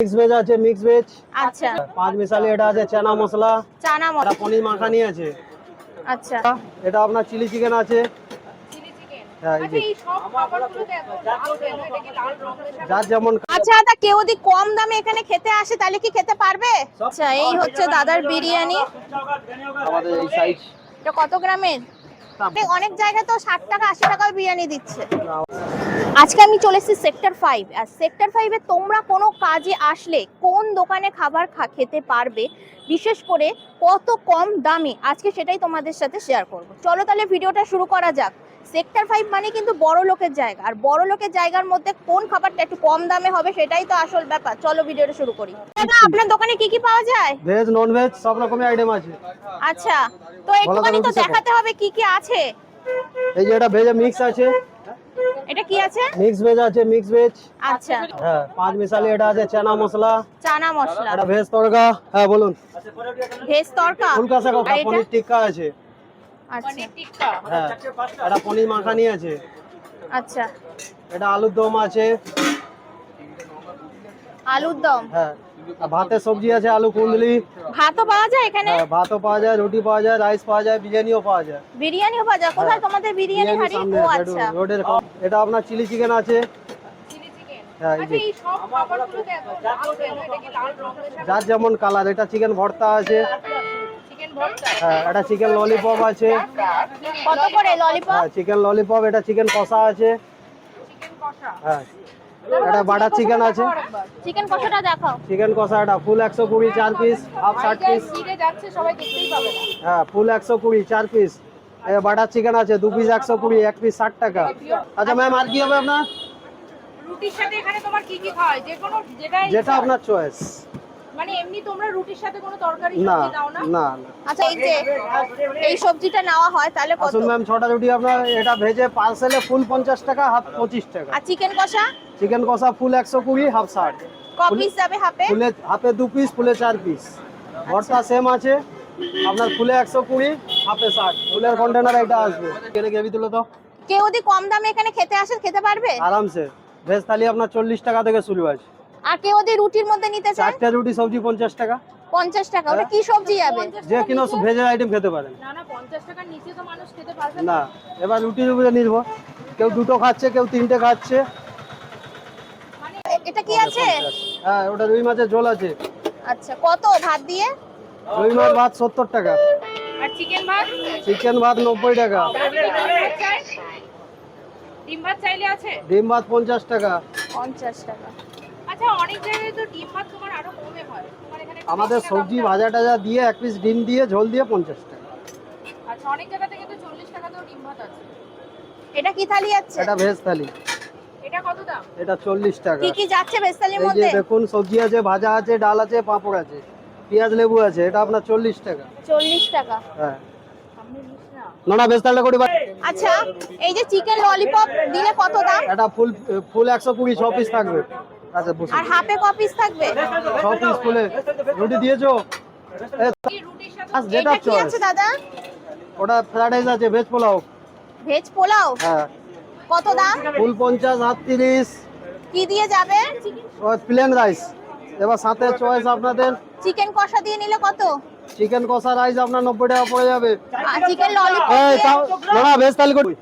Mix veg আছে, mix veg. আচ্ছা, পাঁচ মিশালি এটা আছে, চানা মশলা, চানা এটা মশলা। পনির মাখানি আছে। আচ্ছা, এটা আপনার চিলি চিকেন আছে। Chilli chicken. হ্যাঁ, এই আচ্ছা, যে এই সব খাবারগুলোতে এত দাম কেন? এটা কি লাল রঙের সাথে? যার যেমন। আচ্ছা দাদা, কেউ যদি কম দামে এখানে খেতে আসে তাহলে কি খেতে পারবে? আচ্ছা, এই হচ্ছে দাদার বিরিয়ানি। আমাদের এই সাইজ এটা কত গ্রামের? অনেক জায়গায় তো 60 টাকা 80 টাকাও বিরিয়ানি দিচ্ছে। আজকে আমি চলে এসেছি সেক্টর 5। আর সেক্টর 5 এ তোমরা কোনো কাজে আসলে কোন দোকানে খাবার খেতে পারবে, বিশেষ করে কত কম দামে, আজকে সেটাই তোমাদের সাথে শেয়ার করব। চলো তাহলে ভিডিওটা শুরু করা যাক। সেক্টর 5 মানে কিন্তু বড় লোকের জায়গা, আর বড় লোকের জায়গার মধ্যে কোন খাবারটা একটু কম দামে হবে সেটাই তো আসল ব্যাপার। চলো ভিডিওটা শুরু করি। দাদা, আপনার দোকানে কি কি পাওয়া যায়? ভেজ নন ভেজ সব রকমের আইটেম আছে। আচ্ছা, তো একটুখানি তো দেখাতে হবে কি কি আছে। এই যে এটা ভেজে মিক্স আছে। এটা কি আছে? মিক্স ভেজ আছে, মিক্স ভেজ। আচ্ছা, হ্যাঁ, পাঁচ মিশালি এটা আছে, চানা মশলা, চানা মশলা, এটা ভেজ তড়কা। হ্যাঁ বলুন। ভেজ তড়কা, ফুলকা শাক, আর এটা? পনির টিক্কা আছে। আচ্ছা, টিক্কা। হ্যাঁ, এটা পনির মাখানি আছে। আচ্ছা, এটা আলুর দম আছে। আলুর দম। হ্যাঁ, আর ভাতের সবজি আছে, আলু কুন্দলি। ভাতও পাওয়া যায় এখানে? হ্যাঁ, ভাতও পাওয়া যায়, রুটি পাওয়া যায়, রাইস পাওয়া যায়, বিরিয়ানিও পাওয়া যায়। বিরিয়ানিও পাওয়া যায়? কোথায় তোমাদের বিরিয়ানি বিরিয়ানি হাড়ি? সামনে ও আচ্ছা, রোডের। এটা আপনার চিলি চিকেন আছে। Chilli chicken. হ্যাঁ, এই আচ্ছা, যে এই সব খাবারগুলোতে এত দাম কেন? এটা কি লাল রঙের সাথে? যার যেমন কালার। এটা চিকেন ভর্তা আছে। চিকেন ভর্তা। হ্যাঁ, এটা চিকেন ললিপপ আছে। কত করে ললিপপ? হ্যাঁ, চিকেন ললিপপ। এটা চিকেন কষা আছে। চিকেন কষা। হ্যাঁ, এটা বাটার চিকেন আছে। চিকেন কষাটা দেখাও। চিকেন কষা এটা ফুল 120, 4 পিস, হাফ 60 পিস। জিরে যাচ্ছে, সবাই দেখতেই পাবে না। হ্যাঁ, ফুল 120, 4 পিস। বাটার চিকেন আছে 2 পিস 120, 1 পিস 60 টাকা। আচ্ছা ম্যাম, আর কি হবে আপনার? রুটির সাথে এখানে তোমার কি কি খাওয়া হয়? যে কোনো যেটা আপনার চয়েস। মানে এমনি তোমরা রুটির সাথে কোনো তরকারি না সবজি দাও না? না। আচ্ছা, এই যে এই সবজিটা নেওয়া হয় তাহলে কত? আসুন ম্যাম, 6টা রুটি আপনার। এটা ভেজে পার্সেলে ফুল 50 টাকা, হাফ 25 টাকা। আর চিকেন কষা চিকেন কষা ফুল 120, হাফ 60। ক পিস যাবে হাফে? ফুলে হাফে 2 পিস, ফুলে 4 পিস। ভর্তা সেম আছে আপনার, ফুলে 120, হাফে 60। ফুলের কন্টেনার এটা আসবে। কেটে গ্রেভি তুলো তো। কেউ যদি কম দামে এখানে খেতে আসে খেতে পারবে? আরামসে। ভেজ থালি আপনার 40 টাকা থেকে শুরু আছে। আর কেউ যদি রুটির মধ্যে নিতে চায়? 4টা রুটি সবজি 50 টাকা। 50 টাকা। ওটা কি সবজি যাবে? যে কিনো ভেজের আইটেম খেতে পারেন। না না, 50 টাকার নিচে তো মানুষ খেতে পারবে না, এবার রুটির উপরে নির্ভর। কেউ 2টো খাচ্ছে, কেউ 3টে খাচ্ছে। মানে এটা কি আছে? হ্যাঁ, ওটা রুই মাছের ঝোল আছে। আচ্ছা, কত ভাত দিয়ে? রুই মাছ ভাত 70 টাকা। আর চিকেন ভাত? চিকেন ভাত 90 টাকা। ডিম ভাত চাইলে আছে? ডিম ভাত 50 টাকা। 50 টাকা। আচ্ছা, অনেক জায়গায় তো ডিম ভাত তোমার আরো কমে হয়, তোমার এখানে আমাদের সবজি ভাজা টাজা দিয়ে 1 পিস ডিম দিয়ে ঝোল দিয়ে 50 টাকা। আচ্ছা, অনেক জায়গাতে কিন্তু 40 টাকাতেও ডিম ভাত আছে। এটা কি থালি আছে? এটা ভেজ থালি। এটা কত দাম? এটা 40 টাকা। কি কি যাচ্ছে ভেজ থালির এই যে মধ্যে? দেখুন, সবজি আছে, ভাজা আছে, ডাল আছে, পাঁপড় আছে, পেঁয়াজ লেবু আছে। এটা আপনার 40 টাকা। 40 টাকা। হ্যাঁ, না ভেজ থালিটা করি। আচ্ছা, এই যে চিকেন ললিপপ দিলে কত দাম? এটা ফুল ফুল 120, 6 পিস থাকবে। আচ্ছা বসুন। আর হাফে ক পিস থাকবে? 6 পিস ফুলে। রুটি দিয়েছো? যেটা এটা কি চয়েস। আছে দাদা? ওটা ফ্রাইড রাইস আছে, ভেজ পোলাও। ভেজ পোলাও? হ্যাঁ, কত দাম? ফুল 50, হাফ 30। কি দিয়ে যাবে? Plain rice. এবার সাথে চয়েস আপনাদের। চিকেন কষা দিয়ে নিলে কত? চিকেন কষা রাইস আপনার 90 টাকা পড়ে যাবে। আর চিকেন ললিপপ এই দিয়ে? তাও না, ভেজ থালি করি।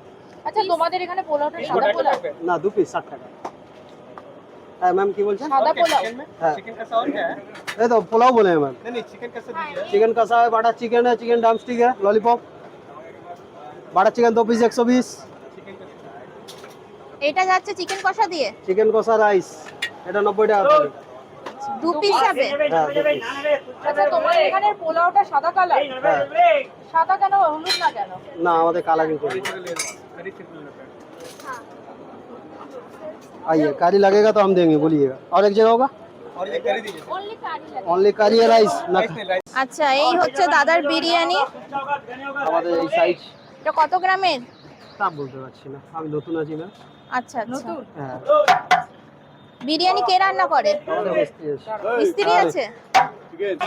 আচ্ছা, তোমাদের এখানে পোলাওটা সাদা পোলাও? না, 2 পিস 60 টাকা। হ্যাঁ ম্যাম, কি বলছেন? সাদা পোলাও। হ্যাঁ, এই তো পোলাও बोले हैं मैम। चिकन कसा है, बटर चिकन है, चिकन ड्रमस्टिक है, लॉलीपॉप, बटर चिकन 2 पीस 120। এটা যাচ্ছে চিকেন কষা দিয়ে? চিকেন কষা রাইস এটা 90 টাকা থালি। 2 পিস যাবে? হ্যাঁ, 2 পিস। আচ্ছা, তোমার এখানে পোলাওটা সাদা কালার? হ্যাঁ। সাদা কেন, হলুদ না কেন? না, আমাদের কালারিং করি। आइए, कारी लगेगा तो हम देंगे, बोलिएगा। और एक जगह होगा? অনলি কারি লাগে। ओनली कारी राइस ना। আচ্ছা, এই হচ্ছে দাদার বিরিয়ানি। আমাদের এই সাইজ এটা কত গ্রামের? তা বলতে পারছি না, আমি নতুন আছি না। আচ্ছা, নতুন। হ্যাঁ, বিরিয়ানি কে রান্না করে? আমাদের মিস্ত্রি আছে। মিস্ত্রি আছে?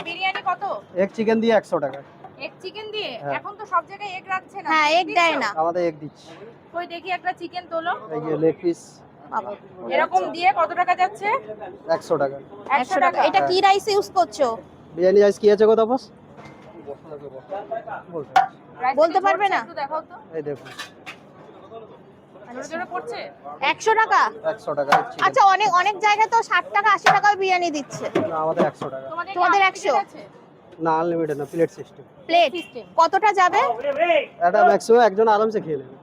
বিরিয়ানি কত? এক চিকেন দিয়ে 100 টাকা। এক চিকেন দিয়ে? হ্যাঁ। এখন তো সব জায়গায় এগ রাখছে না। হ্যাঁ, এগ দেয় না। আমাদের এক দিচ্ছি। কই দেখি একটা চিকেন তোলো। এই যে লেগ পিস। বাবা, এরকম দিয়ে কত টাকা যাচ্ছে? 100 টাকা 100 টাকা। এটা কি রাইস ইউজ করছো? বিরিয়ানি রাইস কি আছে গো তাপস? বলতে পারবে না? একটু দেখাও তো। এই দেখুন জোরে জোরে পড়ছে। 100 টাকা। 100 টাকা chicken। আচ্ছা, অনেক অনেক জায়গায় তো 60 টাকা 80 টাকাও বিরিয়ানি দিচ্ছে। না আমাদের 100 টাকা। তোমাদের কি 100? unlimited আছে? না আনলিমিটেড না, প্লেট সিস্টেম। প্লেট কতটা যাবে? এটা ম্যাক্সিমাম একজন আরামসে খেয়ে নেবে।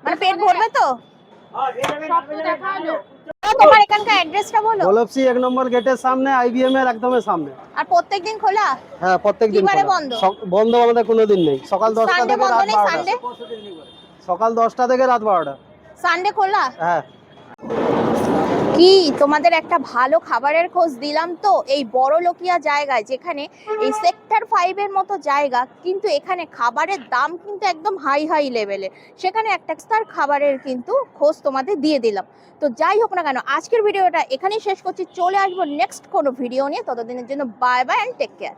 মানে পেট ভরবে তো? সব তো দেখা হলো। তোমার এখানকার অ্যাড্রেসটা বলো। গোলপসি 1 নম্বর গেটের সামনে, আইবিএম এর একদমই সামনে। আর প্রত্যেকদিন খোলা? হ্যাঁ প্রত্যেকদিন কি বারে খোলা। বন্ধ? বন্ধ আমাদের কোনোদিন নেই। সকাল 10টা সানডে থেকে বন্ধ রাত নেই? 12টা। সানডে? সকাল 10টা থেকে রাত 12টা। সানডে খোলা? হ্যাঁ। কি তোমাদের একটা ভালো খাবারের খোঁজ দিলাম তো এই বড়লোকিয়া জায়গায়, যেখানে এই সেক্টর 5 এর মতো জায়গা, কিন্তু এখানে খাবারের দাম কিন্তু একদম হাই হাই লেভেলের। সেখানে একটা স্টার খাবারের কিন্তু খোঁজ তোমাদের দিয়ে দিলাম। তো যাই হোক না কেন, আজকের ভিডিওটা এখানেই শেষ করছি। চলে আসবো নেক্সট কোনো ভিডিও নিয়ে। ততদিনের জন্য bye bye and take care.